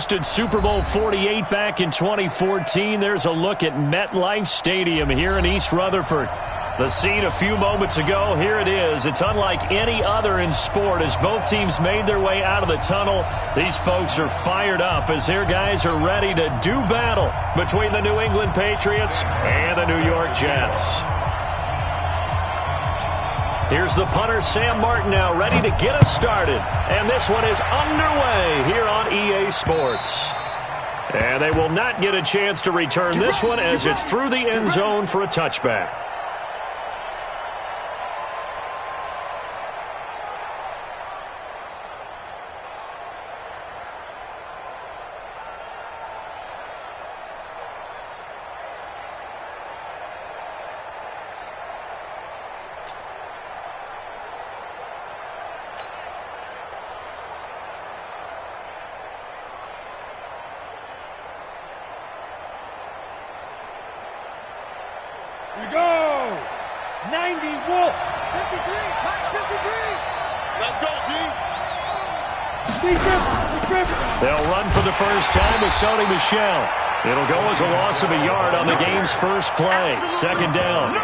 hosted Super Bowl 48 back in 2014. There's a look at MetLife Stadium here in East Rutherford. The scene a few moments ago, here it is. It's unlike any other in sport as both teams made their way out of the tunnel. These folks are fired up as their guys are ready to do battle between the New England Patriots and the New York Jets. Here's the punter, Sam Martin, now ready to get us started. And this one is underway here on EA Sports. And they will not get a chance to return this one as it's through the end zone for a touchback. Here we go! 90, Wolf! 53, Mike, 53! Let's go, D! They'll run for the first time with Sony Michel. It'll go as a loss of a yard on the game's first play. Second down.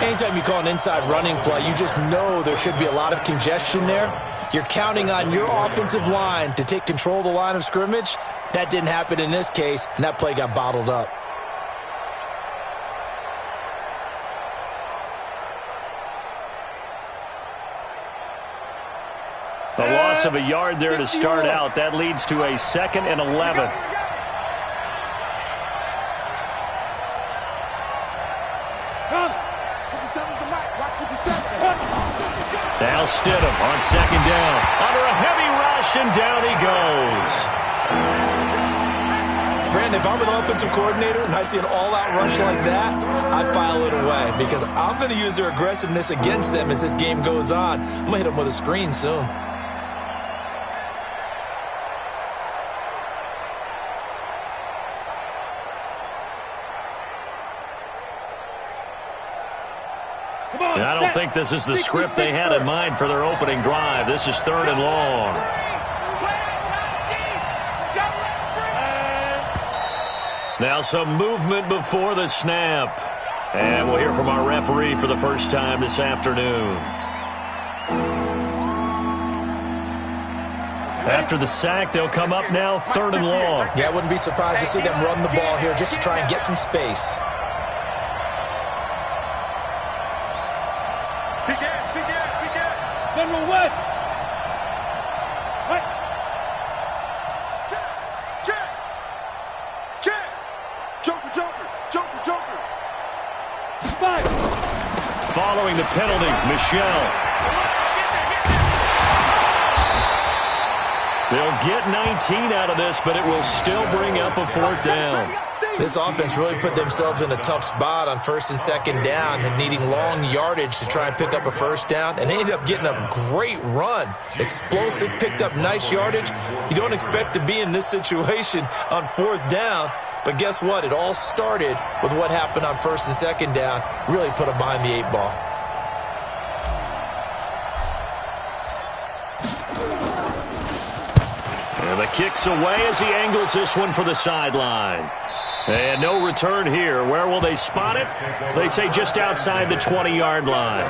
Anytime you call an inside running play, you just know there should be a lot of congestion there. You're counting on your offensive line to take control of the line of scrimmage. That didn't happen in this case, and that play got bottled up. A loss of a yard there to start out. That leads to a 2nd and 11. Now Stidham on second down. Under a heavy rush, and down he goes. Brandon, if I'm an offensive coordinator and I see an all-out rush like that, I file it away because I'm going to use their aggressiveness against them as this game goes on. I'm going to hit them with a screen soon. And I don't think this is the script they had in mind for their opening drive. This is 3rd and long. Now some movement before the snap. And we'll hear from our referee for the first time this afternoon. After the sack, they'll come up now 3rd and long. Yeah, I wouldn't be surprised to see them run the ball here just to try and get some space. General West! What? Check! Joker! 5! Following the penalty, Michel. They'll get 19 out of this, but it will still bring up a 4th down. This offense really put themselves in a tough spot on 1st and 2nd down and needing long yardage to try and pick up a 1st down, and they ended up getting a great run. Explosive, picked up nice yardage. You don't expect to be in this situation on 4th down, but guess what? It all started with what happened on 1st and 2nd down. Really put them behind the 8 ball. And the kick's away as he angles this one for the sideline. And no return here. Where will they spot it? They say just outside the 20-yard line.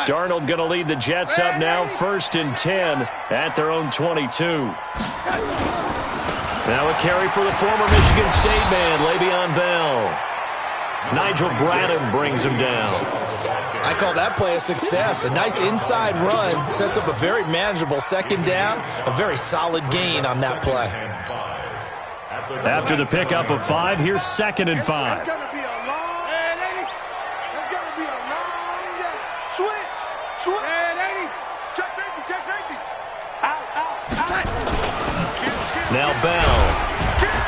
Darnold going to lead the Jets up now, 1st and 10 at their own 22. Now a carry for the former Michigan State man, Le'Veon Bell. Nigel Bradham brings him down. I call that play a success. A nice inside run sets up a very manageable 2nd down. A very solid gain on that play. After the pickup of 5, here's 2nd and 5. It's gonna be a long, it's gonna be a long switch. Check safety. Out. Now Bell.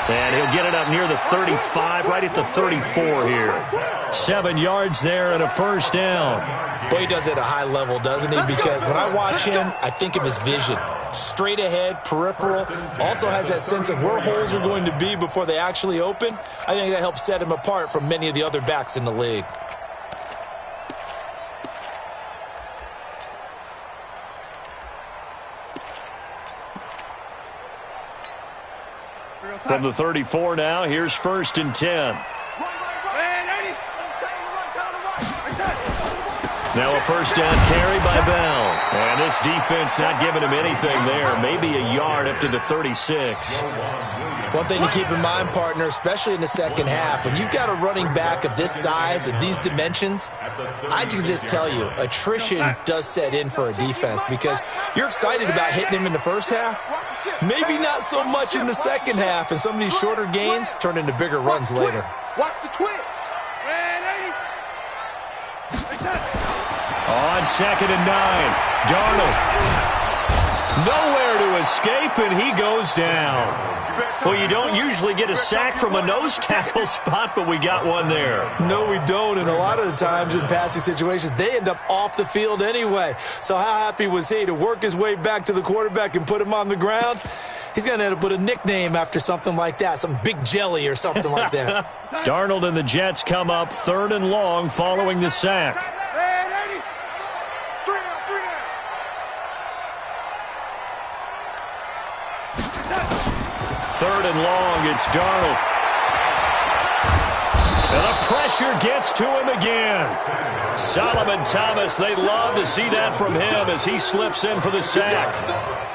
And he'll get it up near the 35, right at the 34 here. 7 yards there and a first down. Boy, he does it at a high level, doesn't he? Because when I watch him, I think of his vision. Straight ahead, peripheral. Also has that sense of where holes are going to be before they actually open. I think that helps set him apart from many of the other backs in the league. From the 34 now, here's 1st and 10. Now a first down carry by Bell. And this defense not giving him anything there. Maybe a yard up to the 36. One thing to keep in mind, partner, especially in the second half, when you've got a running back of this size, of these dimensions, I can just tell you, attrition does set in for a defense because you're excited about hitting him in the first half. Maybe not so much in the second half, and some of these shorter gains turn into bigger runs later. Watch the twist. On 2nd and 9, Darnold. Nowhere to escape, and he goes down. Well, you don't usually get a sack from a nose tackle spot, but we got one there. No, we don't, and a lot of the times in passing situations, they end up off the field anyway. So how happy was he to work his way back to the quarterback and put him on the ground? He's going to end up with a nickname after something like that, some Big Jelly or something like that. Darnold and the Jets come up 3rd and long following the sack. 3rd and long, it's Darnold. And the pressure gets to him again. Solomon Thomas, they'd love to see that from him as he slips in for the sack.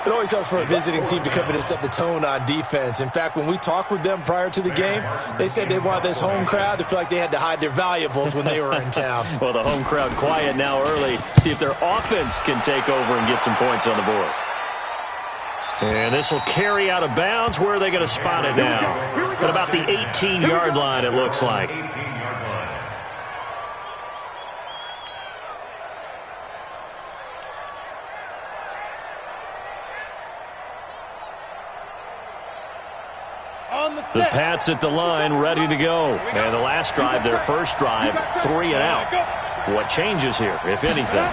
It always helps for a visiting team to come in and set the tone on defense. In fact, when we talked with them prior to the game, they said they wanted this home crowd to feel like they had to hide their valuables when they were in town. Well, the home crowd quiet now early. See if their offense can take over and get some points on the board. And this will carry out of bounds. Where are they going to spot it now? At about the 18-yard line, it looks like. The Pats at the line, ready to go. And the last drive, their first drive, 3 and out. What changes here, if anything?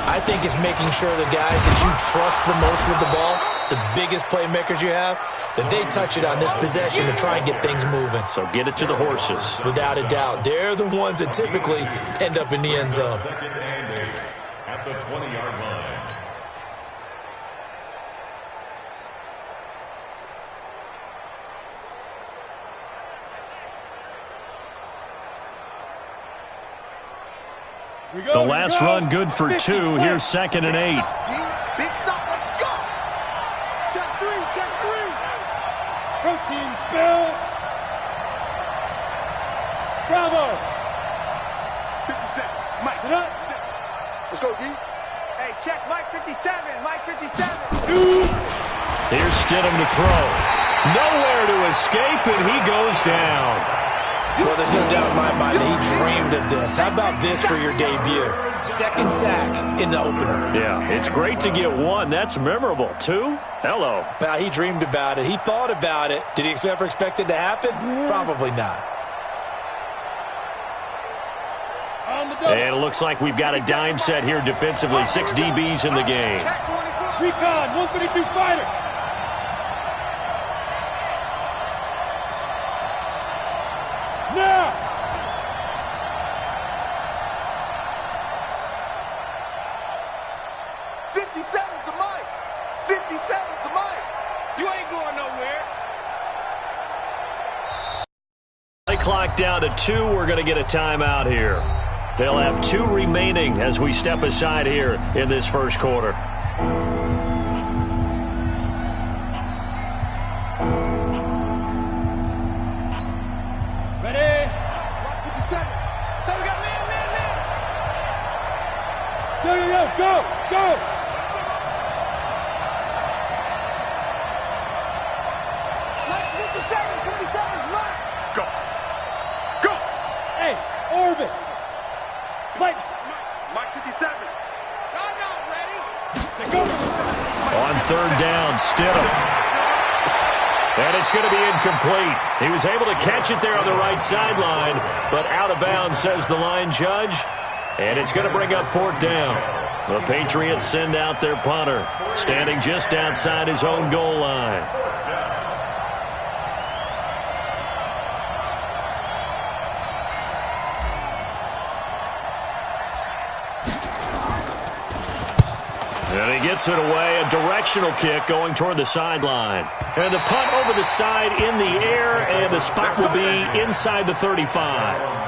I think it's making sure the guys that you trust the most with the ball, the biggest playmakers you have, that they touch it on this possession to try and get things moving. So get it to the horses. Without a doubt. They're the ones that typically end up in the end zone. At the 20-yard line. The last run good for 2. Here's 2nd and 8. Big stop, let's go. Check 3, check 3. Protein spill. Bravo. 57, Mike. Sit up. Let's go, D. Hey, check Mike 57, Mike 57. Here's Stidham to throw. Nowhere to escape, and he goes down. Well, there's no doubt in my mind that he dreamed of this. How about this for your debut? 2nd sack in the opener. Yeah, it's great to get 1. That's memorable. 2? Hello. But he dreamed about it. He thought about it. Did he ever expect it to happen? Probably not. And it looks like we've got a dime set here defensively. 6 DBs in the game. Recon, 132 fighter. Now. 57's the mic. 57's the mic. You ain't going nowhere. Play clock down to 2. We're going to get a timeout here. They'll have 2 remaining as we step aside here in this first quarter. Ready? 57. So we got man. Go. Mike 57, 57's Mike. Go. Hey, orbit. Light. Mike 57. Y'all not ready. Take over. On 3rd down, Stidham. And it's going to be incomplete. He was able to catch it there on the right sideline, but out of bounds, says the line judge. And it's going to bring up 4th down. The Patriots send out their punter, standing just outside his own goal line. And he gets it away, a directional kick going toward the sideline. And the punt over the side in the air, and the spot will be inside the 35.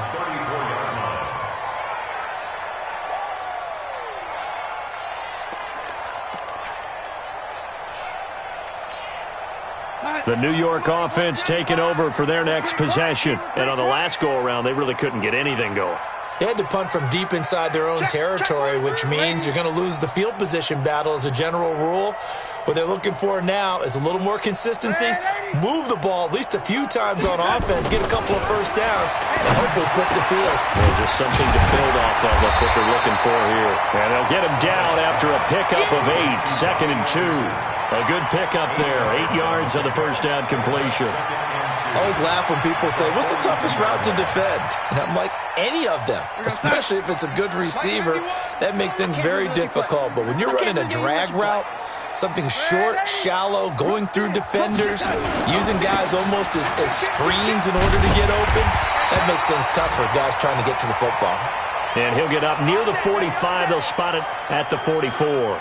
The New York offense taking over for their next possession. And on the last go-around, they really couldn't get anything going. They had to punt from deep inside their own territory, which means you're going to lose the field position battle as a general rule. What they're looking for now is a little more consistency, move the ball at least a few times on offense, get a couple of first downs, and hopefully flip the field. Well, just something to build off of. That's what they're looking for here. And they'll get him down after a pickup of 8, 2nd and 2. A good pickup there, 8 yards on the first down completion. I always laugh when people say, what's the toughest route to defend? And I'm like, any of them, especially if it's a good receiver. That makes things very difficult. But when you're running a drag route, something short, shallow, going through defenders, using guys almost as screens in order to get open, that makes things tough for guys trying to get to the football. And he'll get up near the 45. They'll spot it at the 44.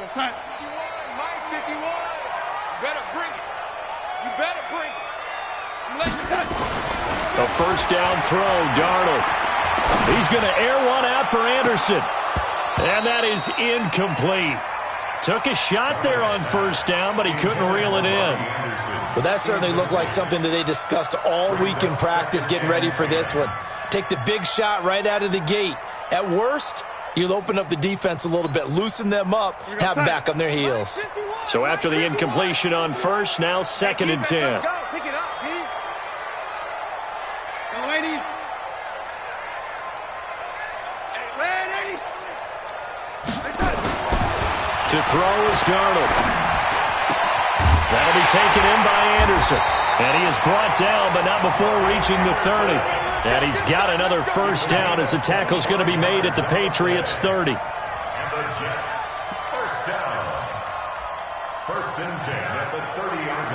Son. 51, Mike 51. You better bring it. You better bring it. I'm letting you touch it. A first down throw, Darnold. He's going to air one out for Anderson. And that is incomplete. Took a shot there on first down, but he couldn't reel it in. Well, that certainly looked like something that they discussed all week in practice getting ready for this one. Take the big shot right out of the gate. At worst, you'll open up the defense a little bit, loosen them up, have them back on their heels. So after the incompletion on first, now 2nd and 10. Let's go. Pick it up, D. Go, 80. Hey, man, 80. To throw is Darnold. That'll be taken in by Anderson. And he is brought down, but not before reaching the 30. And he's got another first down as the tackle's going to be made at the Patriots' 30. And the Jets, first down. 1st and 10 at the 30-yard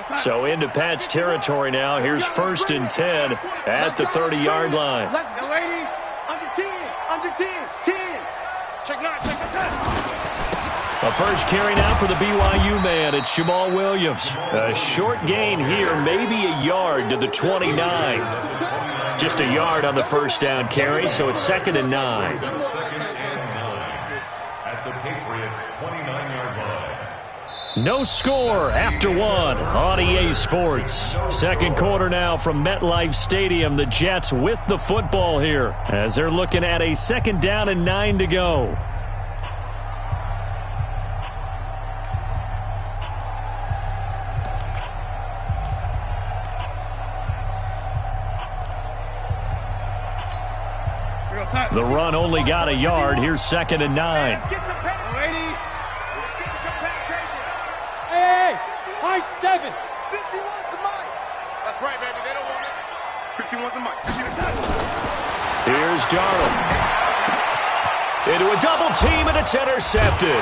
line. So into Pat's territory now. Here's 1st and 10 at the 30-yard line. Let's go, 80. Under 10. Under 10. 10. Check 9. Check the 10. A first carry now for the BYU man. It's Jamal Williams. A short gain here, maybe a yard to the 29. Just a yard on the first down carry, so it's 2nd and 9. 2nd and 9 at the Patriots' 29-yard line. No score after 1 on EA Sports. Second quarter now from MetLife Stadium. The Jets with the football here as they're looking at a 2nd down and 9 to go. The run only got a yard. Here's 2nd and 9. Let's get some penetration. Let's get some penetration. Hey, high 7. 51 to Mike. That's right, baby. They don't want it. 51 to Mike. Here's Darnold. Into a double team, and it's intercepted.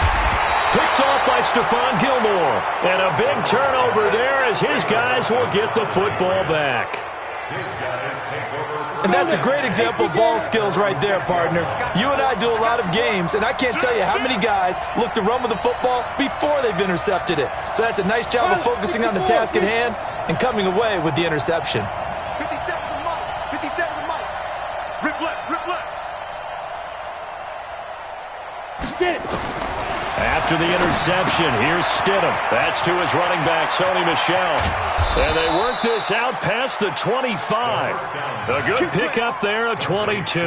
Picked off by Stephon Gilmore. And a big turnover there as his guys will get the football back. And that's a great example of ball skills right there, partner. You and I do a lot of games, and I can't tell you how many guys look to run with the football before they've intercepted it. So that's a nice job of focusing on the task at hand and coming away with the interception. 57 to Mike. 57 to Mike. Rip left. Rip left. Get it. After the interception, here's Stidham. That's to his running back, Sony Michel. And they work this out past the 25. A good pickup there, a 22.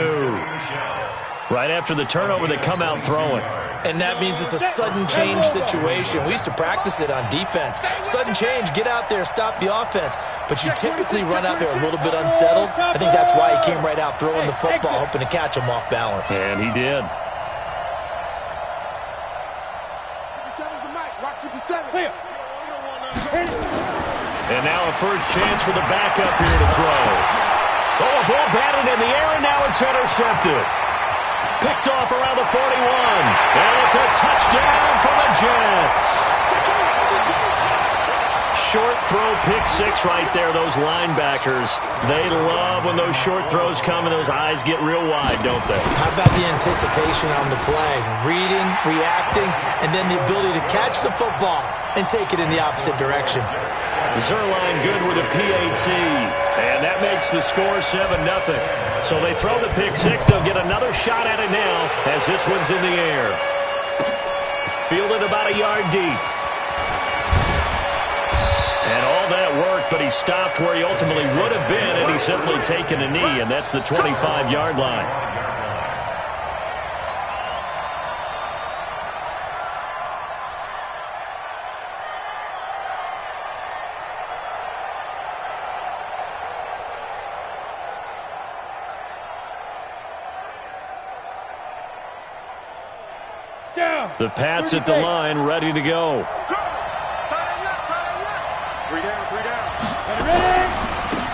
Right after the turnover, they come out throwing. And that means it's a sudden change situation. We used to practice it on defense. Sudden change, get out there, stop the offense. But you typically run out there a little bit unsettled. I think that's why he came right out throwing the football, hoping to catch him off balance. And he did. 57's the mic. Rock 57. Clear. And now a first chance for the backup here to throw. Oh, a ball batted in the air, and now it's intercepted. Picked off around the 41. And it's a touchdown for the Jets. Short throw, pick six right there, those linebackers. They love when those short throws come and those eyes get real wide, don't they? How about the anticipation on the play? Reading, reacting, and then the ability to catch the football and take it in the opposite direction. Zerline good with a PAT. And that makes the score 7-0. So they throw the pick six. They'll get another shot at it now as this one's in the air. Fielded about a yard deep. And all that worked, but he stopped where he ultimately would have been, and he's simply taken a knee, and that's the 25-yard line. The Pats at the line, ready to go. 3 down, 3 down.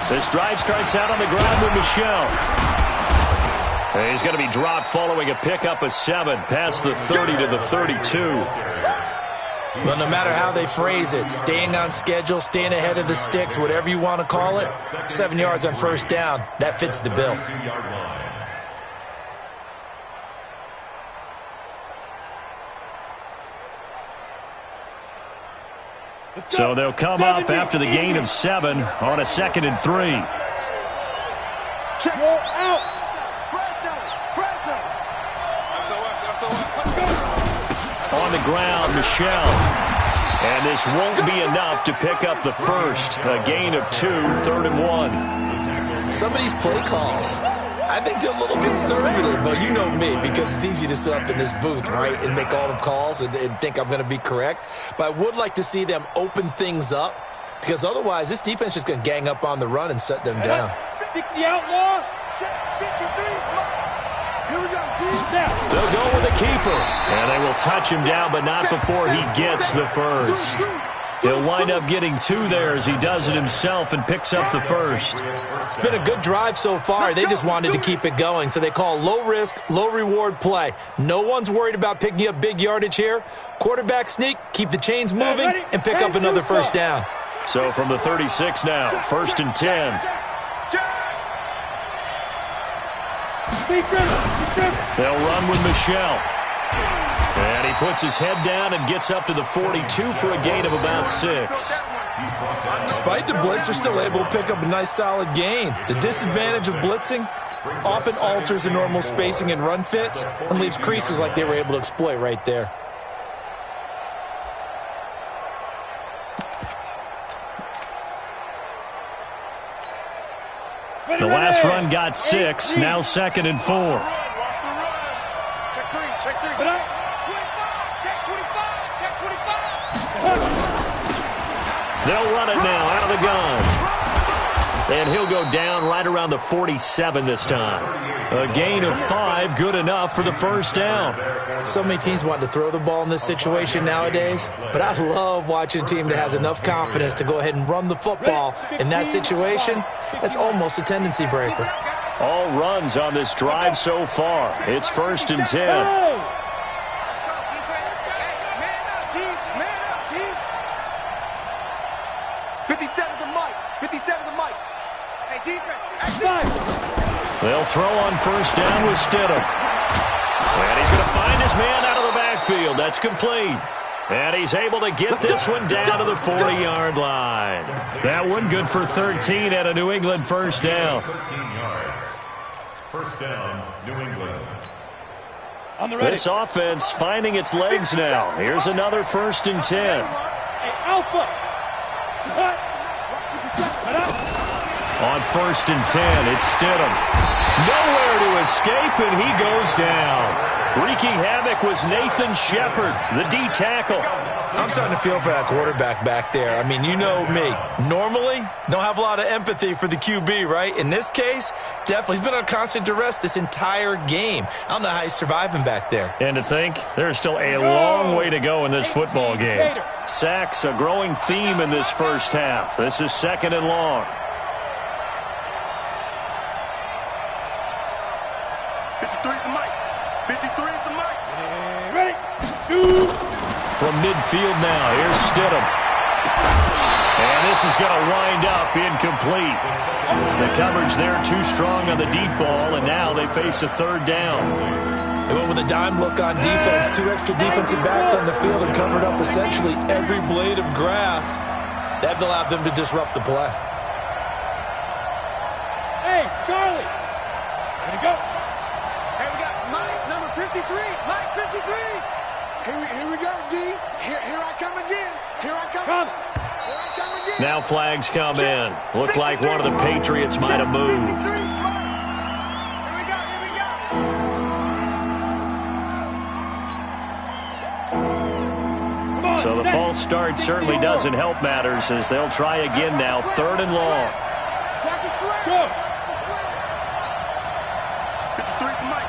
This drive starts out on the ground with Michel. He's going to be dropped following a pickup of 7 past the 30 to the 32. Well, no matter how they phrase it, staying on schedule, staying ahead of the sticks, whatever you want to call it, 7 yards on first down, that fits the bill. So they'll come up after the gain of 7 on a 2nd and 3. Check. Roll out. On the ground, Michel. And this won't be enough to pick up the first. A gain of 2, 3rd and 1. Some of these play calls, I think they're a little conservative, but you know me, because it's easy to sit up in this booth, right, and make all the calls and think I'm going to be correct. But I would like to see them open things up, because otherwise this defense is going to gang up on the run and shut them down. 60 outlaw. Check 53. Here we go, D. They'll go with the keeper, and they will touch him down, but not before he gets the first. He'll wind up getting 2 there as he does it himself and picks up the first. It's been a good drive so far. They just wanted to keep it going, so they call low-risk, low-reward play. No one's worried about picking up big yardage here. Quarterback sneak, keep the chains moving, and pick up another first down. So from the 36 now, 1st and 10. They'll run with Michel. And he puts his head down and gets up to the 42 for a gain of about 6. Despite the blitz, they're still able to pick up a nice solid gain. The disadvantage of blitzing often alters the normal spacing and run fits and leaves creases like they were able to exploit right there. The last run got 6, now 2nd and 4. Watch the run. Check 3, check 3. 25, check 25, check 25. They'll run it now out of the gun. And he'll go down right around the 47 this time. A gain of 5, good enough for the first down. So many teams want to throw the ball in this situation nowadays, but I love watching a team that has enough confidence to go ahead and run the football in that situation. That's almost a tendency breaker. All runs on this drive so far. It's 1st and 10. 57's the mic. 57's the mic. Hey, defense. They'll throw on first down with Stidham. And he's going to find his man out of the backfield. That's complete. And he's able to get this one down to the 40-yard line. That one good for 13 at a New England first down. 13 yards. First down, New England. On the ready. This offense finding its legs now. Here's another 1st and 10. Hey, Alpha. Cut. On 1st and 10, it's Stidham. Nowhere to escape, and he goes down. Wreaking havoc was Nathan Shepard, the D tackle. I'm starting to feel for that quarterback back there. I mean, you know me. Normally, don't have a lot of empathy for the QB, right? In this case, definitely. He's been on constant duress this entire game. I don't know how he's surviving back there. And to think, there's still a long way to go in this football game. Sacks, a growing theme in this first half. This is 2nd and long. 53 is the mic. 53 is the mic. Ready? Shoot! From midfield now, here's Stidham. And this is going to wind up incomplete. The coverage there too strong on the deep ball, and now they face a 3rd down. They went with a dime look on defense. 2 extra defensive backs on the field and covered up essentially every blade of grass. That allowed them to disrupt the play. Hey, Charlie! Ready to go? Hey, we got Mike, number 53. Mike, 53. Here we go, D. Here I come again. Here I come. Come. Here I come again. Now flags come in. Looked like one of the Patriots might have moved. 53 spot. Here we go, here we go. Come on, So the false start certainly doesn't help matters as they'll try again now, 3rd and long. Watch his flag. Go. 53 is the mic.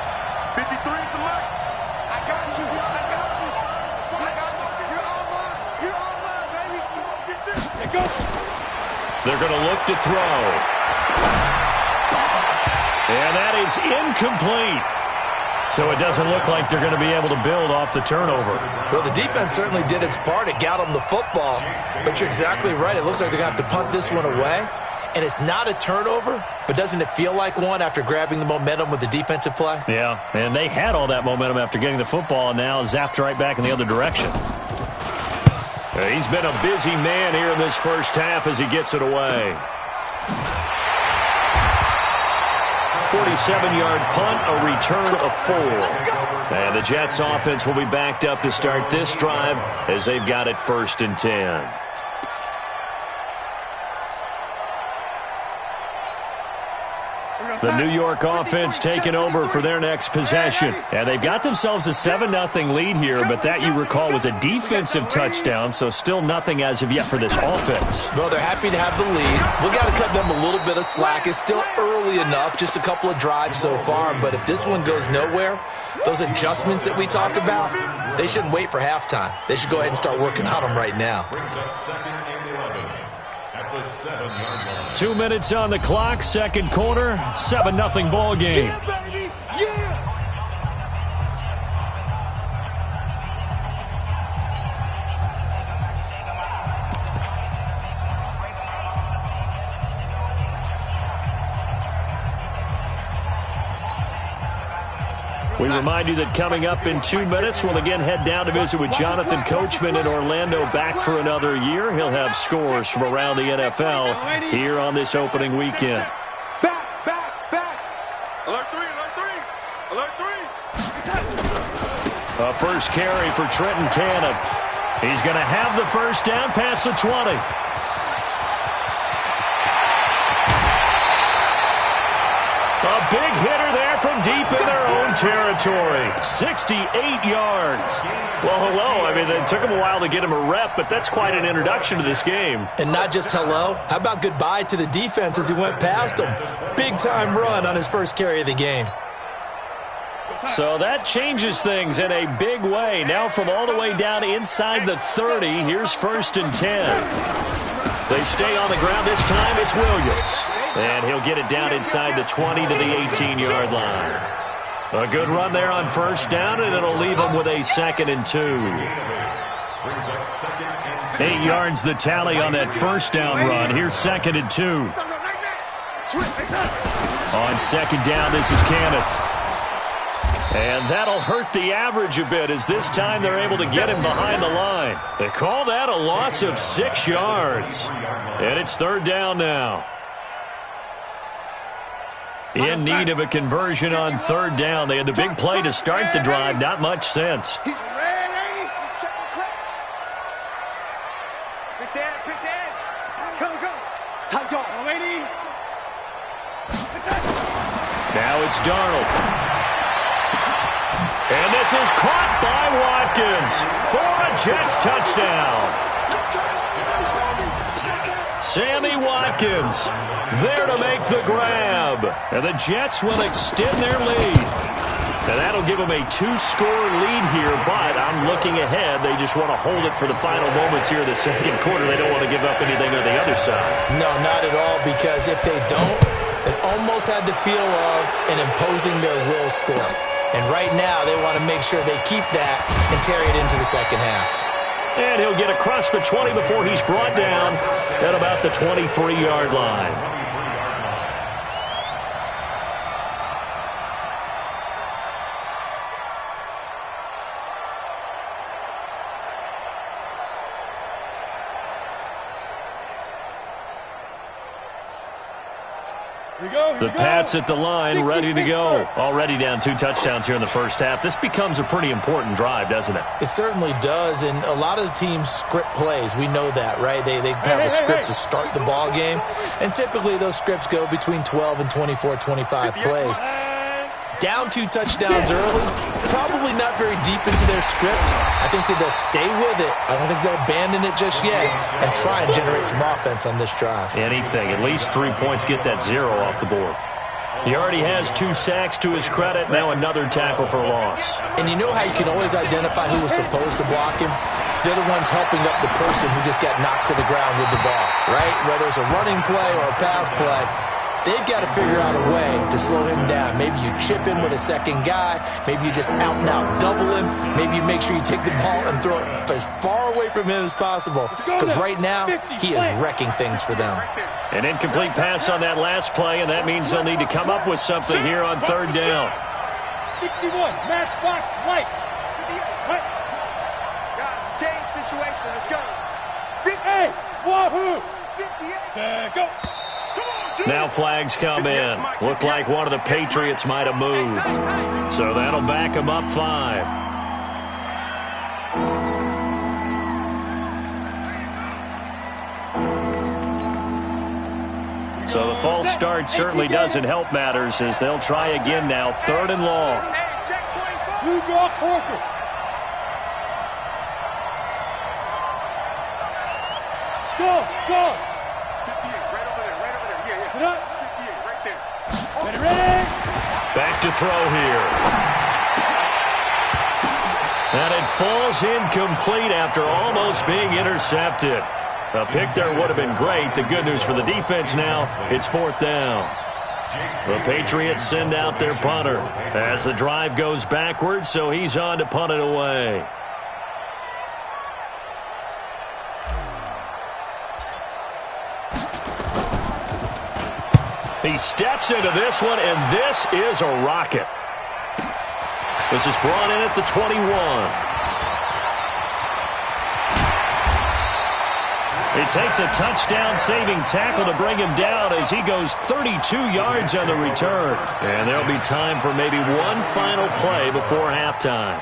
53 is the mic. I got you. I got you. I got you. You're all mine. You're all mine, baby. Get this. Hey, go. They're going to look to throw. And that is incomplete. So it doesn't look like they're going to be able to build off the turnover. Well, the defense certainly did its part. It got them the football. But you're exactly right. It looks like they're going to have to punt this one away. And it's not a turnover, but doesn't it feel like one after grabbing the momentum with the defensive play? Yeah, and they had all that momentum after getting the football and now zapped right back in the other direction. He's been a busy man here in this first half as he gets it away. 47-yard punt, a return of 4. And the Jets offense will be backed up to start this drive as they've got it 1st and 10. The New York offense taking over for their next possession. And they've got themselves a 7-0 lead here, but that, you recall, was a defensive touchdown, so still nothing as of yet for this offense. Well, they're happy to have the lead. We got to cut them a little bit of slack. It's still early enough, just a couple of drives so far, but if this one goes nowhere, those adjustments that we talk about, they shouldn't wait for halftime. They should go ahead and start working on them right now. Brings up 2nd and 11 at the 7-yard line. 2 minutes on the clock, 2nd quarter, 7-0 ball game. Yeah, baby. Yeah. We remind you that coming up in 2 minutes, we'll again head down to visit with Jonathan Coachman in Orlando, back for another year. He'll have scores from around the NFL here on this opening weekend. Back. Alert 3, alert 3. A first carry for Trenton Cannon. He's going to have the first down past the 20. A big hitter there from deep in their own territory. 68 yards. Well, hello. I mean, it took him a while to get him a rep, but that's quite an introduction to this game. And not just hello. How about goodbye to the defense as he went past him? Big-time run on his first carry of the game. So that changes things in a big way. Now from all the way down inside the 30, here's 1st and 10. They stay on the ground. This time it's Williams. And he'll get it down inside the 20 to the 18-yard line. A good run there on first down, and it'll leave them with a 2nd and 2. 8 yards the tally on that first down run. Here's 2nd and 2. On 2nd down, this is Cannon. And that'll hurt the average a bit as this time they're able to get him behind the line. They call that a loss of 6 yards. And it's 3rd down now. In need of a conversion on 3rd down. They had the big play to start the drive. Not much sense. He's ready. He's checking crack. Pick the edge. Go. Tight go. Lady. Now it's Darnold. And this is caught by Watkins for a Jets touchdown. Sammy Watkins there to make the grab. And the Jets will extend their lead. And that'll give them a 2-score lead here, but I'm looking ahead. They just want to hold it for the final moments here in the second quarter. They don't want to give up anything on the other side. No, not at all, because if they don't, it almost had the feel of an imposing their will score. And right now, they want to make sure they keep that and carry it into the second half. And he'll get across the 20 before he's brought down at about the 23-yard line. The Pats at the line, ready to go. Already down 2 touchdowns here in the first half. This becomes a pretty important drive, doesn't it? It certainly does, and a lot of the teams script plays. We know that, right? They have a script to start the ball game, and typically those scripts go between 12 and 24, 25 plays. Down 2 touchdowns early, probably not very deep into their script. I think that they'll stay with it. I don't think they'll abandon it just yet and try and generate some offense on this drive. Anything. At least 3 points, get that 0 off the board. He already has 2 sacks to his credit. Now another tackle for loss. And you know how you can always identify who was supposed to block him? They're the ones helping up the person who just got knocked to the ground with the ball, right? Whether it's a running play or a pass play, they've got to figure out a way to slow him down. Maybe you chip him with a second guy. Maybe you just out-and-out double him. Maybe you make sure you take the ball and throw it as far away from him as possible. Because right now, he is wrecking things for them. An incomplete pass on that last play, and that means they'll need to come up with something here on 3rd down. 61, matchbox lights. Guys, it's game situation. Let's go. Hey, wahoo! 58. Go. Now flags come in. Looked like one of the Patriots might have moved. So that'll back them up 5. So the false start certainly doesn't help matters as they'll try again now. 3rd and long. Blue draw Corker. Go, go. Back to throw here. And it falls incomplete after almost being intercepted. A pick there would have been great. The good news for the defense now, it's 4th down. The Patriots send out their punter as the drive goes backwards, so he's on to punt it away. He steps into this one, and this is a rocket. This is brought in at the 21. It takes a touchdown-saving tackle to bring him down as he goes 32 yards on the return. And there'll be time for maybe one final play before halftime.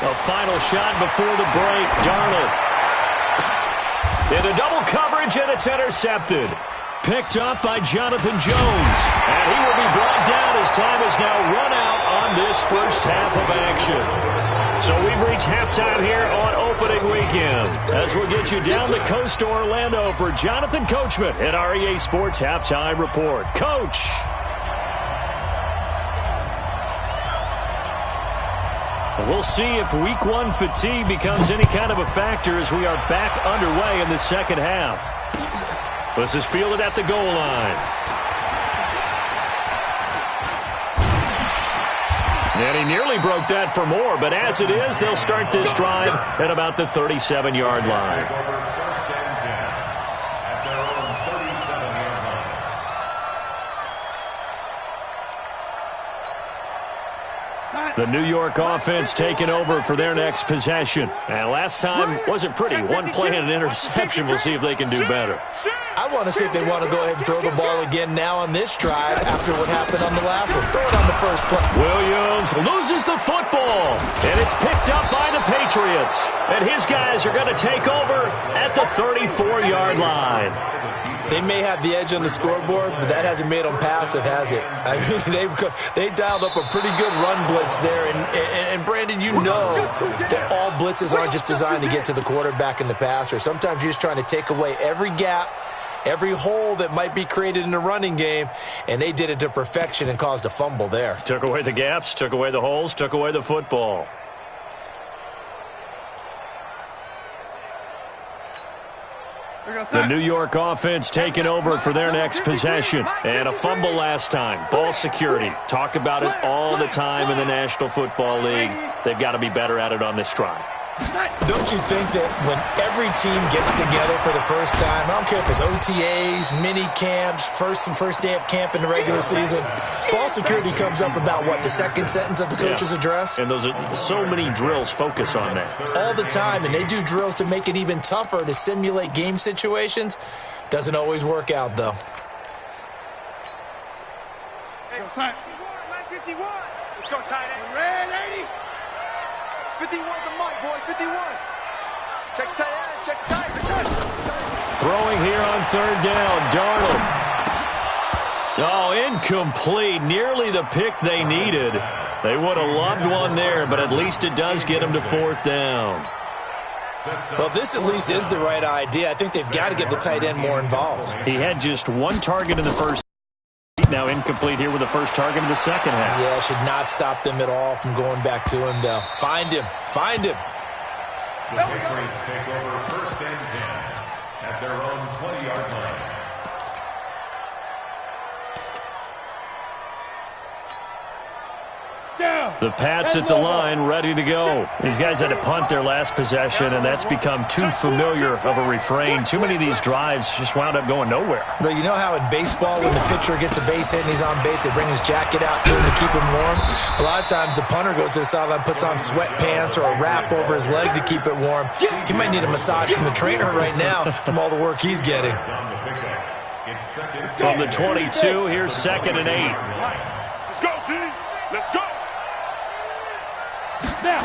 A final shot before the break. Darnold. Into double coverage, and it's intercepted. Picked up by Jonathan Jones. And he will be brought down as time is now run out on this first half of action. So we've reached halftime here on opening weekend. As we'll get you down the coast to Orlando for Jonathan Coachman at our EA Sports Halftime Report. Coach. We'll see if Week 1 fatigue becomes any kind of a factor as we are back underway in the second half. This is fielded at the goal line. And he nearly broke that for more, but as it is, they'll start this drive at about the 37-yard line. The New York offense taking over for their next possession. And last time wasn't pretty. One play and an interception. We'll see if they can do better. I want to see if they want to go ahead and throw the ball again now on this drive after what happened on the last one. Throw it on the first play. Williams loses the football, and it's picked up by the Patriots. And his guys are going to take over at the 34-yard line. They may have the edge on the scoreboard, but that hasn't made them passive, has it? I mean, they dialed up a pretty good run blitz there. And Brandon, you know that all blitzes aren't just designed to get to the quarterback and the passer. Sometimes you're just trying to take away every gap, every hole that might be created in the running game, and they did it to perfection and caused a fumble there. Took away the gaps, took away the holes, took away the football. The New York offense taking over for their next possession. And a fumble last time. Ball security. Talk about it all the time in the National Football League. They've got to be better at it on this drive. Don't you think that when every team gets together for the first time, I don't care if it's OTAs, mini camps, first day of camp in the regular season, ball security comes up about, what, the second sentence of the coach's address? And those are so many drills focus on that. All the time, and they do drills to make it even tougher to simulate game situations. Doesn't always work out, though. Hey, son. 51. Let's go, tight end. Red 80. 51 the mic, boy. 51. Check tight end. Check tight. Throwing here on third down. Darnold. Oh, incomplete. Nearly the pick they needed. They would have loved one there, but at least it does get them to fourth down. Well, this at least is the right idea. I think they've got to get the tight end more involved. He had just one target in the first. Now incomplete here with the first target of the second half. Yeah, should not stop them at all from going back to him, though. Find him. Find him. The Patriots take over first and 10 at their own 20-yard line. The Pats at the line, ready to go. These guys had to punt their last possession, and that's become too familiar of a refrain. Too many of these drives just wound up going nowhere. But you know how in baseball, when the pitcher gets a base hit and he's on base, they bring his jacket out to him to keep him warm? A lot of times the punter goes to the sideline, puts on sweatpants or a wrap over his leg to keep it warm. He might need a massage from the trainer right now from all the work he's getting. From the 22, here's 2nd and 8. Let's go, D. Let's go. Now.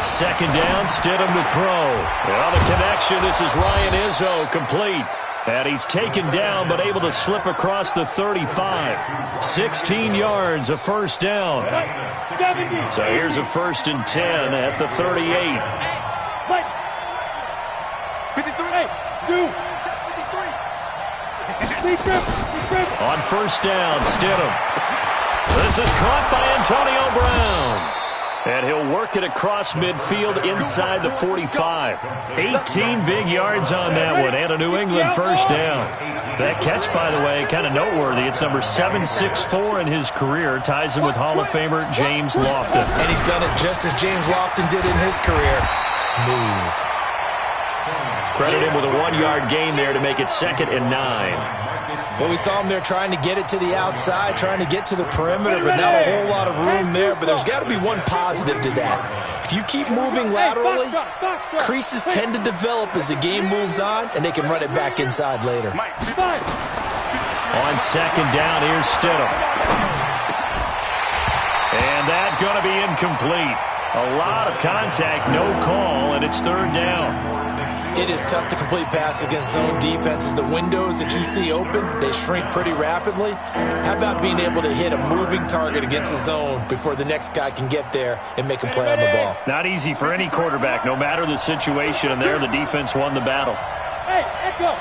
2nd down, Stidham to throw. Well, the connection, this is Ryan Izzo, complete. And he's taken down, but able to slip across the 35. 16 yards, a first down. 70. So here's a 1st and 10 at the 38. 53. On first down, Stidham. This is caught by Antonio Brown. And he'll work it across midfield inside the 45. 18 big yards on that one, and a New England first down. That catch, by the way, kind of noteworthy. It's number 764 in his career. Ties him with Hall of Famer James Lofton. And he's done it just as James Lofton did in his career. Smooth. Credit him with a 1-yard gain there to make it 2nd and 9. Well, we saw him there trying to get it to the outside, trying to get to the perimeter, but not a whole lot of room there. But there's got to be one positive to that. If you keep moving laterally, creases tend to develop as the game moves on, and they can run it back inside later. On 2nd down, here's Stidham. And that's going to be incomplete. A lot of contact, no call, and it's 3rd down. It is tough to complete passes against zone defenses. The windows that you see open, they shrink pretty rapidly. How about being able to hit a moving target against a zone before the next guy can get there and make a play on the ball? Not easy for any quarterback, no matter the situation, and there the defense won the battle. Hey, echo.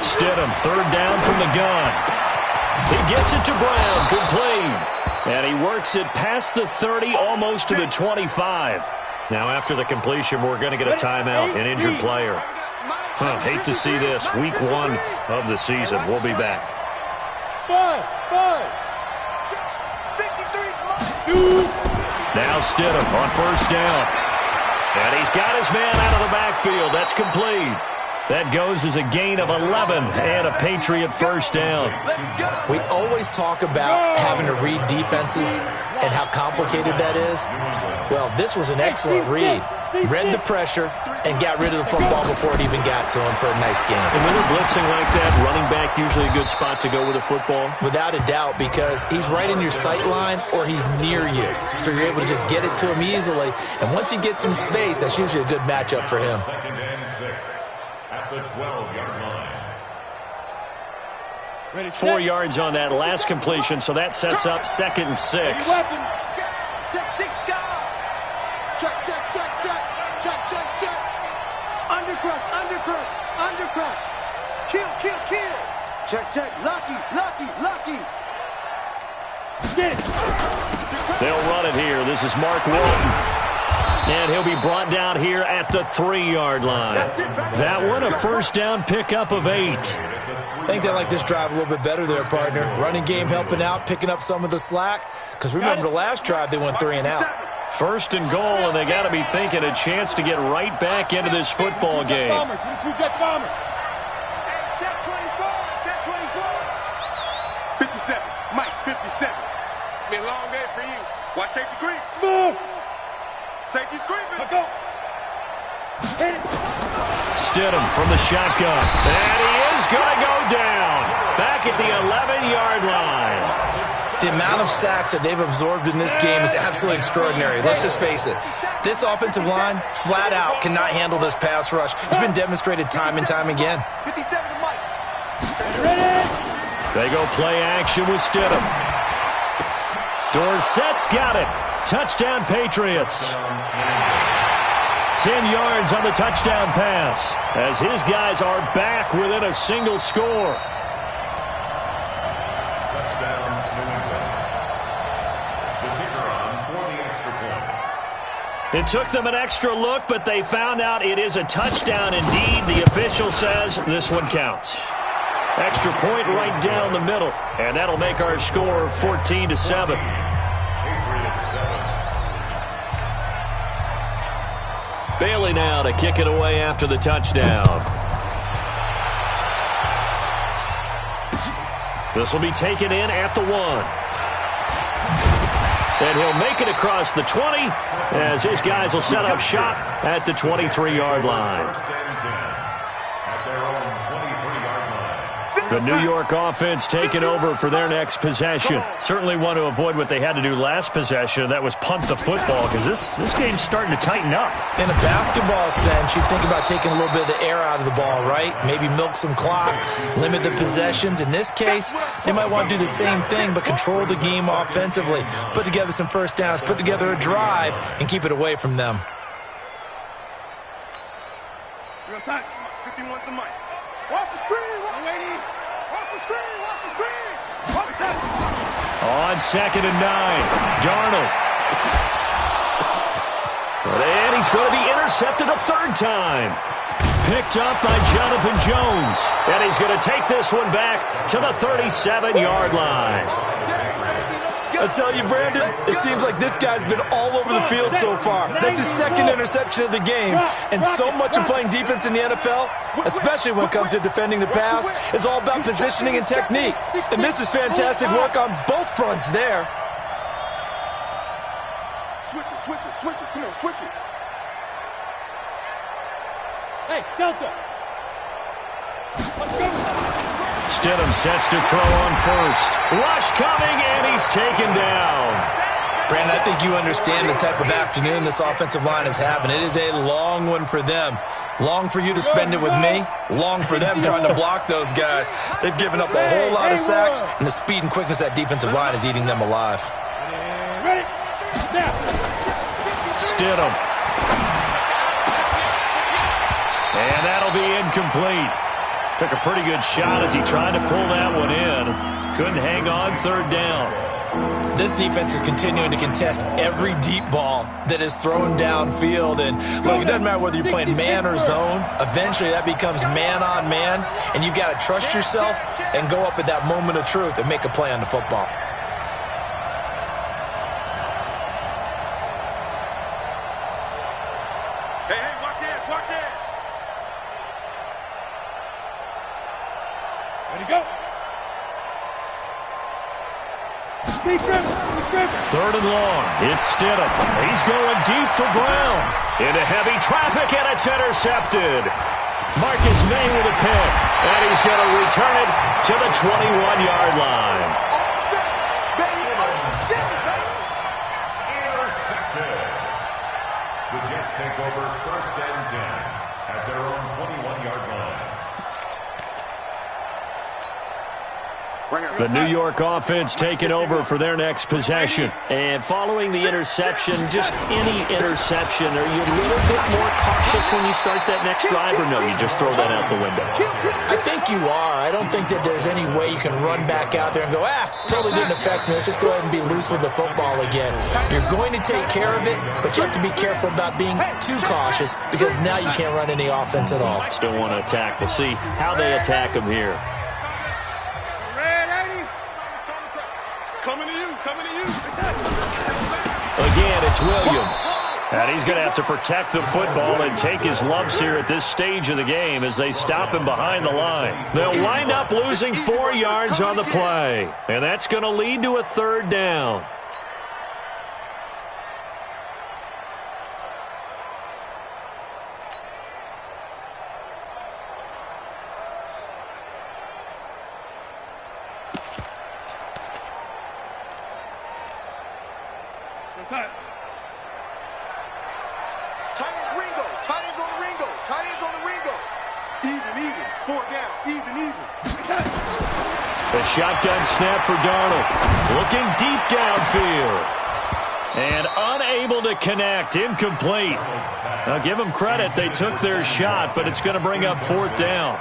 Stidham, 3rd down from the gun. He gets it to Brown, complete. And he works it past the 30, almost to the 25. Now after the completion, we're going to get a timeout, an injured player. Hate to see this. Week 1 of the season. We'll be back. 2. Now Stidham on first down. And he's got his man out of the backfield. That's complete. That goes as a gain of 11 and a Patriot first down. We always talk about having to read defenses and how complicated that is. Well, this was an excellent read. Read the pressure and got rid of the football before it even got to him for a nice game. And when they're blitzing like that, running back usually a good spot to go with a football? Without a doubt, because he's right in your sight line or he's near you. So you're able to just get it to him easily. And once he gets in space, that's usually a good matchup for him. 2nd and 6 at the 12-yard line. 4 yards on that last completion, so that sets up 2nd and 6. Check, check, check, check. Check, check, check. Undercrush, undercrush, undercrush. Kill, kill, kill. Check, check. Lucky, lucky, lucky. Get it. They'll run it here. This is Mark Walton. And he'll be brought down here at the 3-yard line. That one, a first down pickup of 8. I think they like this drive a little bit better there, partner. Running game helping out, picking up some of the slack. Because remember, the last drive they went 3 and out. First and goal, and they got to be thinking a chance to get right back into this football game. Bombers, two jet bombers. Check 24, check 24. 57, Mike, 57. It's been a long day for you. Watch safety crease. Move. Safety's creeping. Let go. Hit it. Stidham from the shotgun. And he is going to go down. Back at the 11-yard line. The amount of sacks that they've absorbed in this game is absolutely extraordinary. Let's just face it. This offensive line, flat out, cannot handle this pass rush. It's been demonstrated time and time again. 57 to Mike. Ready. They go play action with Stidham. Dorsett's got it. Touchdown, Patriots. 10 yards on the touchdown pass as his guys are back within a single score. It took them an extra look, but they found out it is a touchdown indeed. The official says this one counts. Extra point right down the middle, and that'll make our score 14-7. Bailey now to kick it away after the touchdown. This will be taken in at the 1. And he'll make it across the 20 as his guys will set up shop at the 23-yard line. The New York offense taking over for their next possession. Certainly want to avoid what they had to do last possession. That was punt the football because this game's starting to tighten up. In a basketball sense, you think about taking a little bit of the air out of the ball, right? Maybe milk some clock, limit the possessions. In this case, they might want to do the same thing but control the game offensively. Put together some first downs, put together a drive, and keep it away from them. Real side. 51 to Mike. Watch the screen. Watch the screen. Watch the screen. Watch the screen. Watch the screen. On 2nd and 9, Darnold. And he's going to be intercepted a 3rd time. Picked up by Jonathan Jones. And he's going to take this one back to the 37-yard line. I tell you, Brandon, it seems like this guy's been all over the field so far. That's his 2nd interception of the game. And so much of playing defense in the NFL, especially when it comes to defending the pass, is all about positioning and technique. And this is fantastic work on both fronts there. Switch it, switch it, switch it. Come on, switch it. Hey, Delta. Let's go. Stidham sets to throw on first. Rush coming, and he's taken down. Brandon, I think you understand the type of afternoon this offensive line is having. It is a long one for them. Long for you to spend it with me. Long for them trying to block those guys. They've given up a whole lot of sacks, and the speed and quickness of that defensive line is eating them alive. Ready. Now. Stidham. And that'll be incomplete. Took a pretty good shot as he tried to pull that one in. Couldn't hang on 3rd down. This defense is continuing to contest every deep ball that is thrown downfield. And look, it doesn't matter whether you're playing man or zone. Eventually that becomes man on man. And you've got to trust yourself and go up at that moment of truth and make a play on the football. Hey, watch it, watch it. Ready, go. Third and long. It's Stidham. He's going deep for Brown. Into heavy traffic, and it's intercepted. Marcus May with a pick, and he's going to return it to the 21-yard line. Intercepted. The Jets take over 1st and 10 at their own 21-yard line. The New York offense taking over for their next possession. And following the interception, just any interception, are you a little bit more cautious when you start that next drive, or no, you just throw that out the window? I think you are. I don't think that there's any way you can run back out there and go, totally didn't affect me. Let's just go ahead and be loose with the football again. You're going to take care of it, but you have to be careful about being too cautious because now you can't run any offense at all. Still want to attack. We'll see how they attack them here. Coming to you, coming to you. Again, it's Williams. And he's going to have to protect the football and take his lumps here at this stage of the game as they stop him behind the line. They'll wind up losing 4 yards on the play. And that's going to lead to a 3rd down. Tight ends Ringo. Tight ends on Ringo. Tight ends on the Ringo. Even. 4 down. Even. The shotgun snap for Darnold. Looking deep downfield. And unable to connect. Incomplete. Now give them credit. They took their shot, but it's going to bring up 4th down.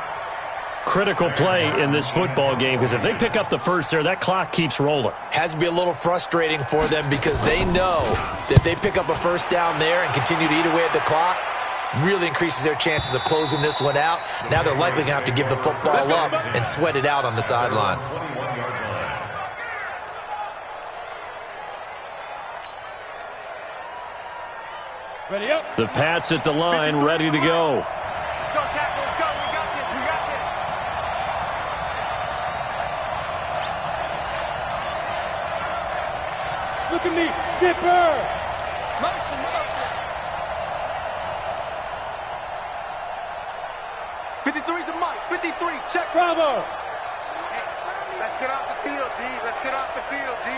Critical play in this football game because if they pick up the first there, that clock keeps rolling. Has to be a little frustrating for them because they know that if they pick up a first down there and continue to eat away at the clock, really increases their chances of closing this one out. Now they're likely going to have to give the football up and sweat it out on the sideline. Ready up. The Pats at the line, ready to go. Go, tackles, go. We got this. We got this. Look at me. Zipper. Motion. 53's the mic. 53. Check. Bravo. Let's get off the field, D. Let's get off the field, D.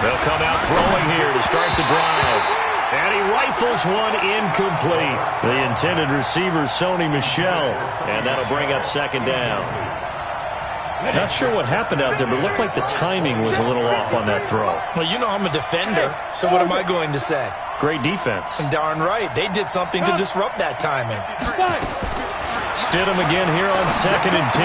They'll come out throwing here to start the drive. And he rifles one incomplete. The intended receiver, Sony Michel. And that'll bring up 2nd down. Not sure what happened out there, but it looked like the timing was a little off on that throw. Well, you know I'm a defender, so what am I going to say? Great defense. Darn right. They did something to disrupt that timing. Stidham again here on 2nd and 10.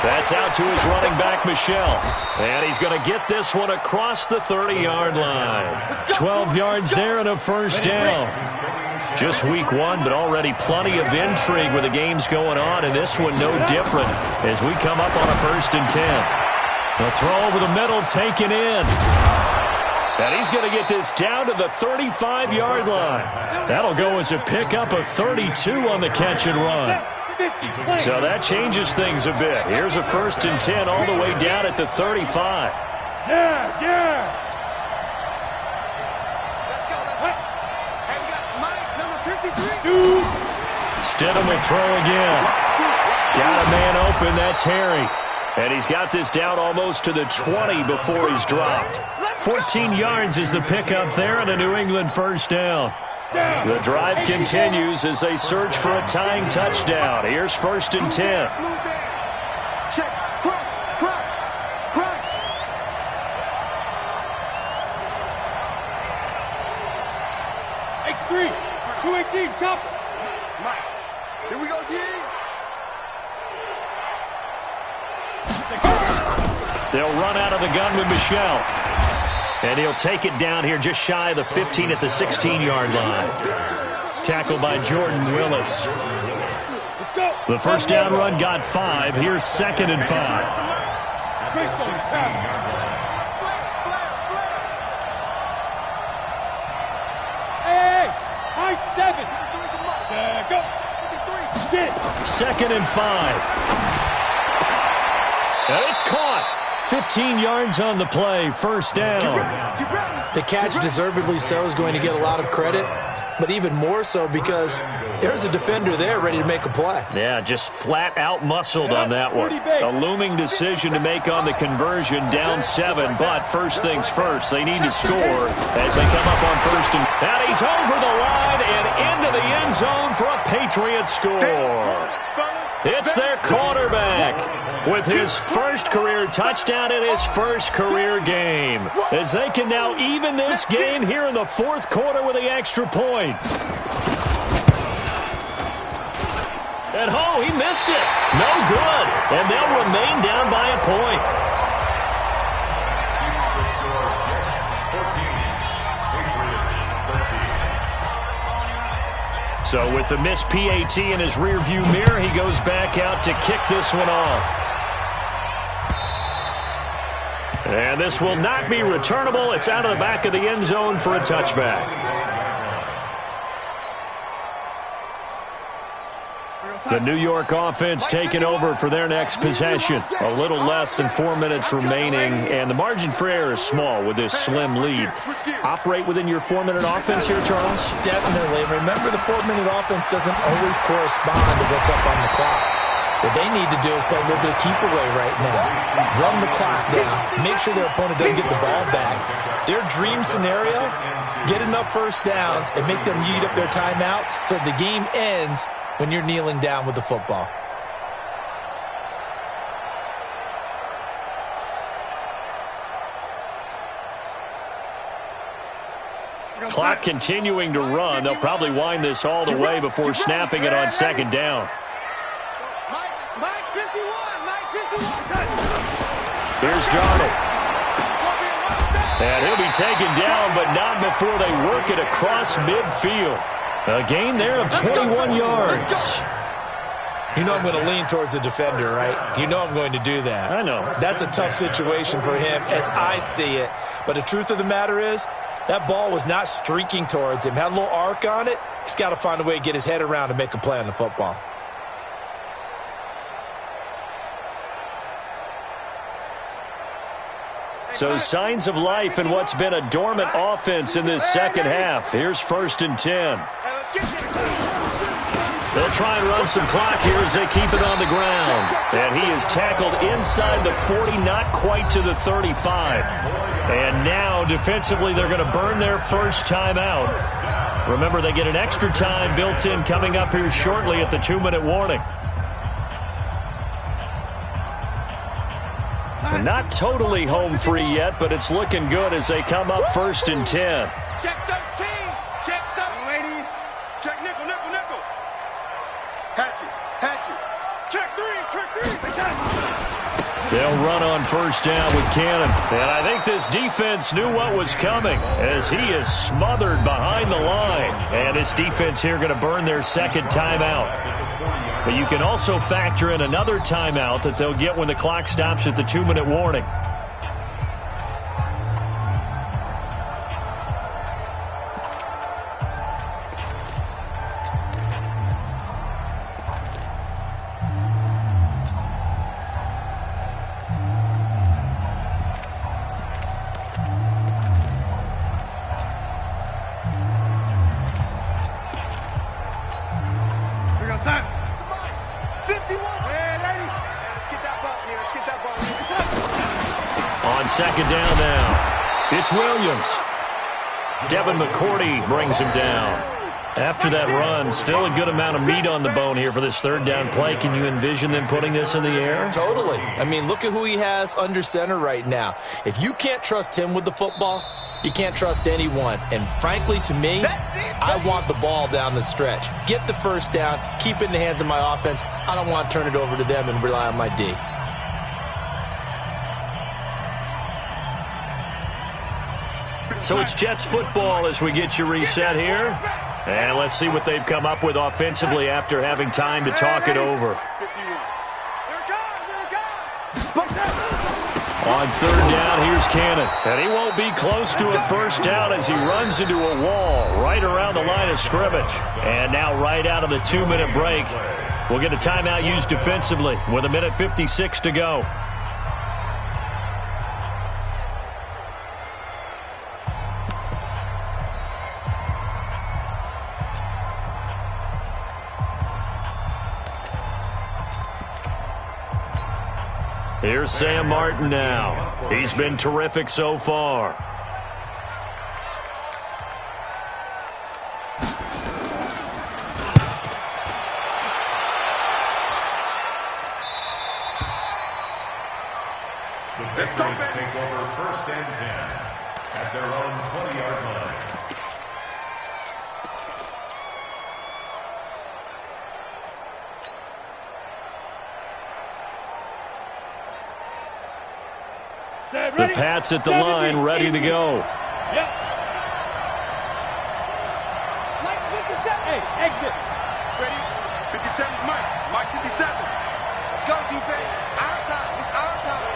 That's out to his running back, Michel. And he's going to get this one across the 30-yard line. 12 yards there and a 1st down. Just week 1, but already plenty of intrigue with the games going on, and this one no different as we come up on a 1st and 10. The throw over the middle taken in. And he's going to get this down to the 35-yard line. That'll go as a pickup of 32 on the catch and run. So that changes things a bit. Here's a 1st and 10 all the way down at the 35. Yeah. Let's go. And we got Mike, number 53. Stidham will throw again. Got a man open. That's Harry. And he's got this down almost to the 20 before he's dropped. 14 yards is the pickup there and a New England 1st down. The drive continues as they search for a tying touchdown. Here's 1st and 10. Check. Crouch. X3. 218. Chopper. Mike. Here we go, D. They'll run out of the gun with Michel. And he'll take it down here just shy of the 15 at the 16-yard line. Tackled by Jordan Willis. The 1st down run got 5. Here's 2nd and 5. Hey, high 7. Go. 2nd and 5. And it's caught. 15 yards on the play. 1st down. The catch, deservedly so, is going to get a lot of credit, but even more so because there's a defender there ready to make a play. Yeah, just flat out muscled on that one. A looming decision to make on the conversion, down 7, but first things first, they need to score as they come up on 1st and he's over the line and into the end zone for a Patriot score. It's their quarterback with his first career touchdown in his first career game, as they can now even this game here in the 4th quarter with the extra point. And he missed it. No good. And they'll remain down by a point. So with the missed PAT in his rearview mirror, he goes back out to kick this one off. And this will not be returnable. It's out of the back of the end zone for a touchback. The New York offense taking over for their next possession. A little less than 4 minutes remaining, and the margin for error is small with this slim lead. Operate within your 4-minute offense here, Charles? Definitely. Remember, the 4-minute offense doesn't always correspond to what's up on the clock. What they need to do is play a little bit of keep away right now. Run the clock down. Make sure their opponent doesn't get the ball back. Their dream scenario, get enough first downs and make them eat up their timeouts so the game ends when you're kneeling down with the football. Clock continuing to run. They'll probably wind this all the way before snapping it on 2nd down. Here's Darnold. And he'll be taken down, but not before they work it across midfield. A gain there of 21 yards. You know I'm going to lean towards the defender, right? You know I'm going to do that. I know. That's a tough situation for him as I see it. But the truth of the matter is, that ball was not streaking towards him. Had a little arc on it. He's got to find a way to get his head around and make a play on the football. So signs of life in what's been a dormant offense in this second half. Here's 1st and 10. They'll try and run some clock here as they keep it on the ground. And he is tackled inside the 40, not quite to the 35. And now, defensively, they're going to burn their first timeout. Remember, they get an extra time built in coming up here shortly at the 2-minute warning. And not totally home free yet, but it's looking good as they come up 1st and 10. Check 13. Check 7, lady. Check nickel, nickel, nickel. Hatchet. Check 3. They'll run on 1st down with Cannon. And I think this defense knew what was coming as he is smothered behind the line. And this defense here going to burn their 2nd timeout. But you can also factor in another timeout that they'll get when the clock stops at the 2-minute warning. On 2nd down now, it's Williams. Devin McCourty brings him down. After that run, still a good amount of meat on the bone here for this 3rd down play. Can you envision them putting this in the air? Totally. I mean, look at who he has under center right now. If you can't trust him with the football, you can't trust anyone. And frankly, to me, I want the ball down the stretch. Get the first down, keep it in the hands of my offense. I don't want to turn it over to them and rely on my D. So it's Jets football as we get you reset here. And let's see what they've come up with offensively after having time to talk it over. On third down, here's Cannon. And he won't be close to a first down as he runs into a wall right around the line of scrimmage. And now right out of the 2-minute break, we'll get a timeout used defensively with 1:56 to go. Here's Sam Martin now. He's been terrific so far. The Patriots take over 1st and 10 at their own 20-yard line. The Pats at the line, ready to go. Yep. Mike's 57. Hey, exit. Ready? 57 is Mike. Mike 57. Let's go, defense. Our time. It's our time.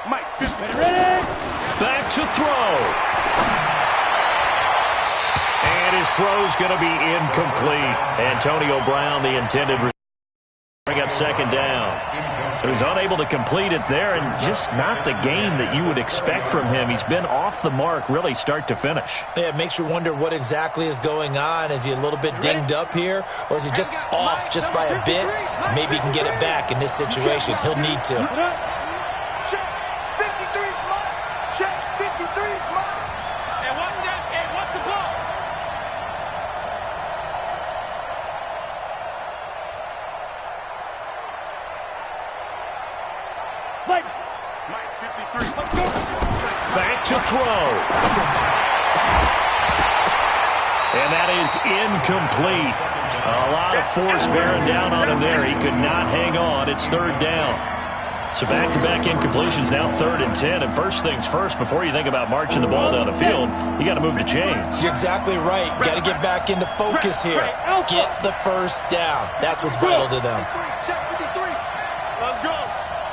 Mike, 50. Ready? Back to throw. And his throw's going to be incomplete. Antonio Brown, the intended bring up second down. So he's unable to complete it there, and just not the game that you would expect from him. He's been off the mark really start to finish. Yeah, it makes you wonder what exactly is going on. Is he a little bit dinged up here, or is he just off just by a bit? Maybe he can get it back in this situation. He'll need to. Check. 53 is Mike. Check. 53 is Mike. And what's that? And what's the ball? Like, Mike, 53. let's go. Back to throw. And that is incomplete. A lot of force bearing down on him there. He could not hang on. It's third down. So back-to-back incompletions, now 3rd and 10. And first things first, before you think about marching the ball down the field, you got to move the chains. You're exactly right. Got to get back into focus here. Get the first down. That's what's vital to them. Check 53. Let's go.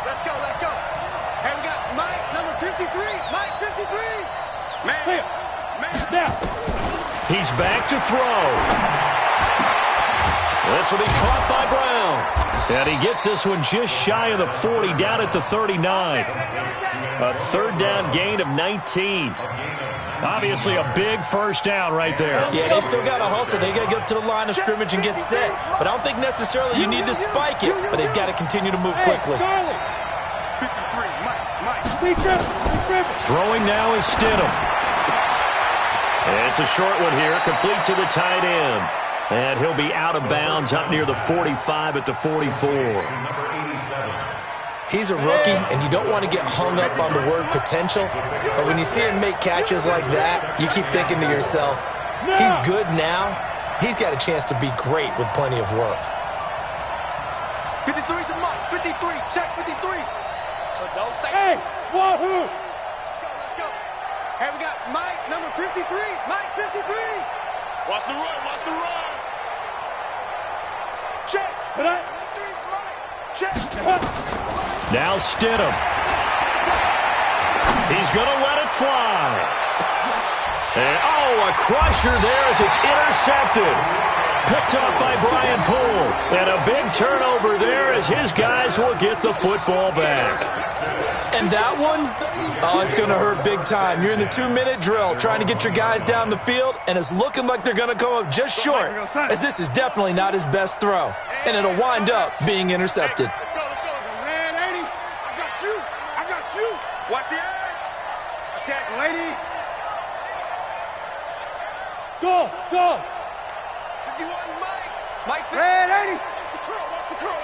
Let's go. Let's go. Hey, we got Mike, number 53. Mike, 53. Man. Clear. Man. Now. He's back to throw. This will be caught by Brown. And he gets this one just shy of the 40, down at the 39. A third down gain of 19. Obviously a big first down right there. Yeah, they still got to hustle. They got to get up to the line of scrimmage and get set. But I don't think necessarily you need to spike it, but they've got to continue to move quickly. Charlie. 53. Mike. Big trip. Throwing now is Stidham. It's a short one here, complete to the tight end. And he'll be out of bounds up near the 45 at the 44. He's a rookie, and you don't want to get hung up on the word potential. But when you see him make catches like that, you keep thinking to yourself, he's good now. He's got a chance to be great with plenty of work. 53 to Mike. 53. Check 53. So don't say. Hey, wahoo. Let's go. Hey, we got Mike, number 53. Mike, 53. Watch the run. Watch the run. Check. But I. 53 is Mike. Check. Now Stidham. He's going to let it fly. And, a crusher there as it's intercepted. Picked up by Brian Poole. And a big turnover there as his guys will get the football back. And that one, it's going to hurt big time. You're in the 2-minute drill trying to get your guys down the field, and it's looking like they're going to come up just short, as this is definitely not his best throw, and it'll wind up being intercepted. Let's go. Red 80. I got you. Watch the edge. Check, lady. Go. 51 Mike. Mike, Red 80. Watch the curl.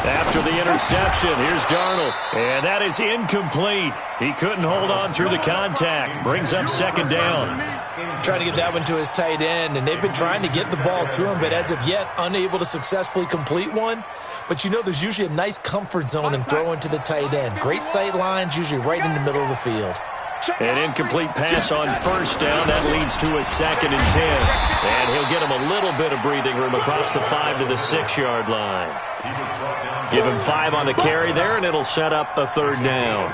After the interception, here's Darnold. And that is incomplete. He couldn't hold on through the contact. Brings up second down. Trying to get that one to his tight end, and they've been trying to get the ball to him, but as of yet, unable to successfully complete one. But you know there's usually a nice comfort zone in throwing to the tight end. Great sight lines, usually right in the middle of the field. An incomplete pass on first down. That leads to a 2nd and 10. And he'll get him a little bit of breathing room across the 5 to the 6-yard line. Give him 5 on the carry there, and it'll set up a 3rd down.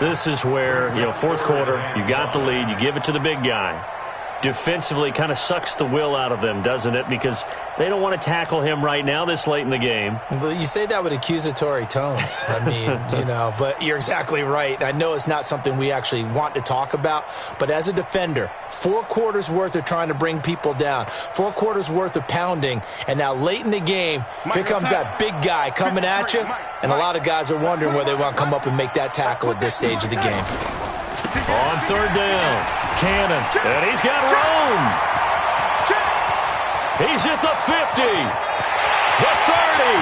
This is where, fourth quarter, you got the lead, you give it to the big guy. Defensively kind of sucks the will out of them, doesn't it? Because they don't want to tackle him right now this late in the game. Well, you say that with accusatory tones. I mean, but you're exactly right. I know it's not something we actually want to talk about, but as a defender, 4 quarters worth of trying to bring people down, 4 quarters worth of pounding, and now late in the game, here comes that big guy coming at you, and a lot of guys are wondering whether they want to come up and make that tackle at this stage of the game. On 3rd down, Cannon, and he's got room. He's at the 50, the 30,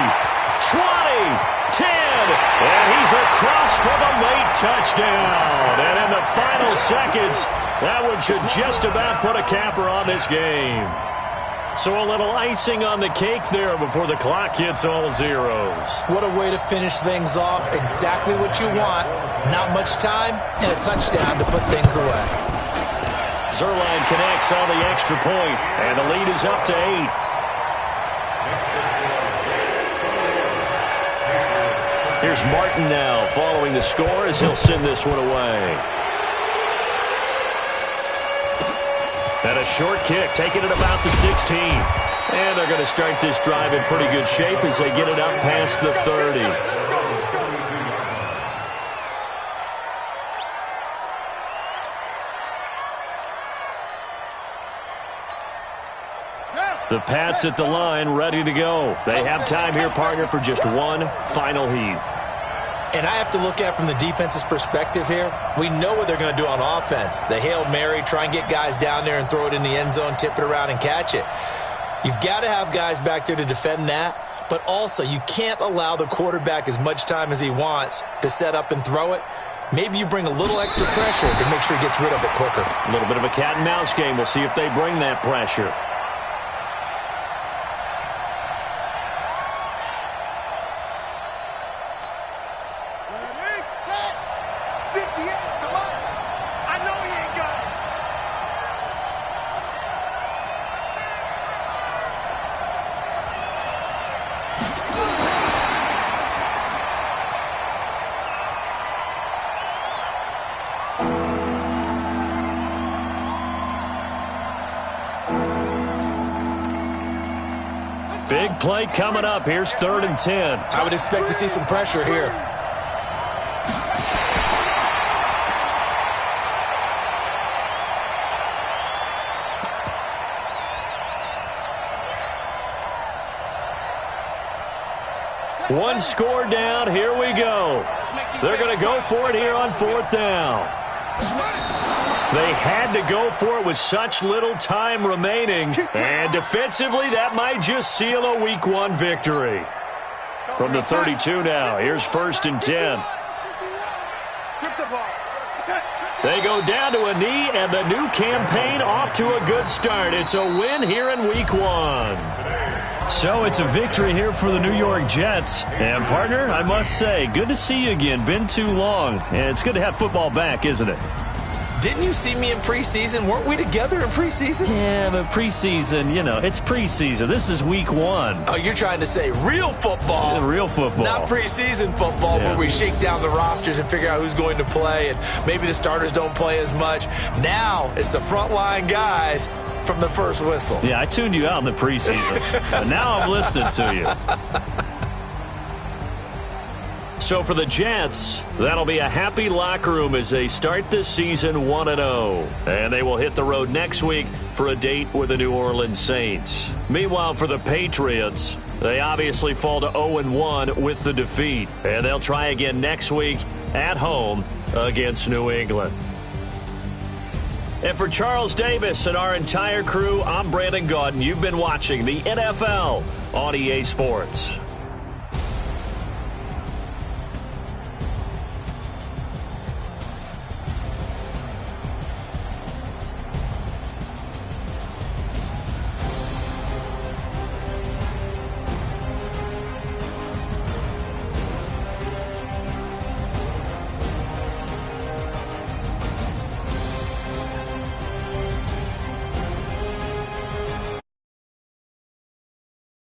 20, 10, and he's across for the late touchdown. And in the final seconds, that one should just about put a capper on this game. So a little icing on the cake there before the clock hits all zeros. What a way to finish things off. Exactly what you want. Not much time and a touchdown to put things away. Zerline connects on the extra point, and the lead is up to 8. Here's Martin now following the score as he'll send this one away. And a short kick, taking it about the 16. And they're going to start this drive in pretty good shape as they get it up past the 30. The Pats at the line, ready to go. They have time here, partner, for just one final heave. And I have to look at it from the defense's perspective here. We know what they're going to do on offense. The Hail Mary, try and get guys down there and throw it in the end zone, tip it around and catch it. You've got to have guys back there to defend that. But also, you can't allow the quarterback as much time as he wants to set up and throw it. Maybe you bring a little extra pressure to make sure he gets rid of it quicker. A little bit of a cat and mouse game. We'll see if they bring that pressure. Big play coming up. Here's 3rd and 10. I would expect to see some pressure here. One score down. Here we go. They're going to go for it here on 4th down. They had to go for it with such little time remaining. And defensively, that might just seal a Week 1 victory. From the 32 now, here's 1st and 10. They go down to a knee, and the new campaign off to a good start. It's a win here in Week 1. So it's a victory here for the New York Jets. And, partner, I must say, good to see you again. Been too long. And it's good to have football back, isn't it? Didn't you see me in preseason? Weren't we together in preseason? Yeah, but preseason, it's preseason. This is Week 1. Oh, you're trying to say real football. Yeah, real football. Not preseason football where we shake down the rosters and figure out who's going to play, and maybe the starters don't play as much. Now it's the frontline guys from the first whistle. Yeah, I tuned you out in the preseason, but now I'm listening to you. So for the Jets, that'll be a happy locker room as they start this season 1-0. And they will hit the road next week for a date with the New Orleans Saints. Meanwhile, for the Patriots, they obviously fall to 0-1 with the defeat. And they'll try again next week at home against New England. And for Charles Davis and our entire crew, I'm Brandon Gaudin. You've been watching the NFL on EA Sports.